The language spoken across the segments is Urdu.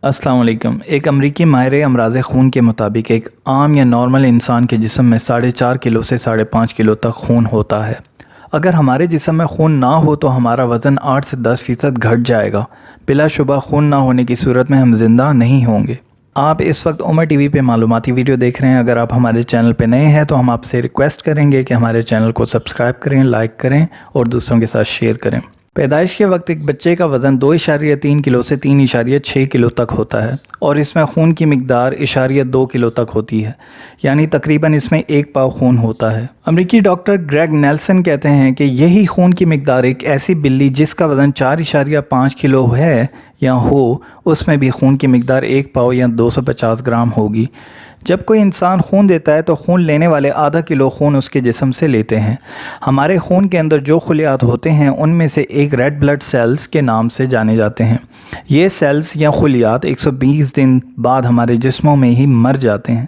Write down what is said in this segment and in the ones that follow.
السلام علیکم۔ ایک امریکی ماہر امراض خون کے مطابق ایک عام یا نارمل انسان کے جسم میں 4.5 کلو سے 5.5 کلو تک خون ہوتا ہے۔ اگر ہمارے جسم میں خون نہ ہو تو ہمارا وزن 8 سے 10% گھٹ جائے گا۔ بلا شبہ خون نہ ہونے کی صورت میں ہم زندہ نہیں ہوں گے۔ آپ اس وقت عمر ٹی وی پہ معلوماتی ویڈیو دیکھ رہے ہیں۔ اگر آپ ہمارے چینل پہ نئے ہیں تو ہم آپ سے ریکویسٹ کریں گے کہ ہمارے چینل کو سبسکرائب کریں، لائک کریں اور دوسروں کے ساتھ شیئر کریں۔ پیدائش کے وقت ایک بچے کا وزن 2.3 کلو سے 3.6 کلو تک ہوتا ہے اور اس میں خون کی مقدار 0.2 کلو تک ہوتی ہے، یعنی تقریباً اس میں 1 پاؤ خون ہوتا ہے۔ امریکی ڈاکٹر گریگ نیلسن کہتے ہیں کہ یہی خون کی مقدار ایک ایسی بلی جس کا وزن 4.5 کلو ہے یا ہو، اس میں بھی خون کی مقدار 1 پاؤ یا 250 گرام ہوگی۔ جب کوئی انسان خون دیتا ہے تو خون لینے والے ½ کلو خون اس کے جسم سے لیتے ہیں۔ ہمارے خون کے اندر جو خلیات ہوتے ہیں ان میں سے ایک ریڈ بلڈ سیلز کے نام سے جانے جاتے ہیں۔ یہ سیلز یا خلیات 120 دن بعد ہمارے جسموں میں ہی مر جاتے ہیں،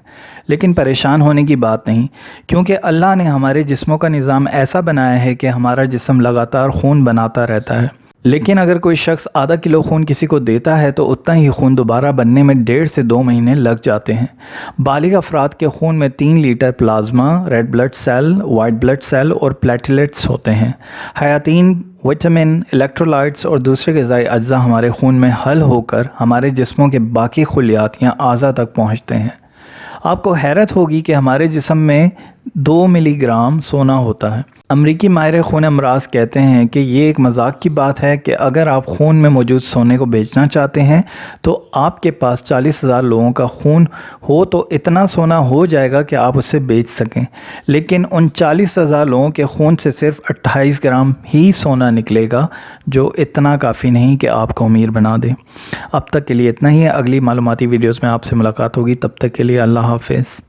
لیکن پریشان ہونے کی بات نہیں، کیونکہ اللہ نے ہمارے جسموں کا نظام ایسا بنایا ہے کہ ہمارا جسم لگاتار خون بناتا رہتا ہے۔ لیکن اگر کوئی شخص ½ کلو خون کسی کو دیتا ہے تو اتنا ہی خون دوبارہ بننے میں 1.5 سے 2 مہینے لگ جاتے ہیں۔ بالغ افراد کے خون میں 3 litre plasma, red blood cell, white blood cell اور پلیٹلیٹس ہوتے ہیں۔ حیاتین، وٹامن، الیکٹرولائٹس اور دوسرے غذائی اجزاء ہمارے خون میں حل ہو کر ہمارے جسموں کے باقی خلیات یا اعضاء تک پہنچتے ہیں۔ آپ کو حیرت ہوگی کہ ہمارے جسم میں 2 ملی گرام سونا ہوتا ہے۔ امریکی ماہر خون امراض کہتے ہیں کہ یہ ایک مذاق کی بات ہے کہ اگر آپ خون میں موجود سونے کو بیچنا چاہتے ہیں تو آپ کے پاس 40,000 لوگوں کا خون ہو تو اتنا سونا ہو جائے گا کہ آپ اسے بیچ سکیں، لیکن ان 40,000 لوگوں کے خون سے صرف 28 گرام ہی سونا نکلے گا، جو اتنا کافی نہیں کہ آپ کو امیر بنا دے۔ اب تک کے لیے اتنا ہی ہے۔ اگلی معلوماتی ویڈیوز میں آپ سے ملاقات ہوگی، تب تک کے لیے اللہ حافظ۔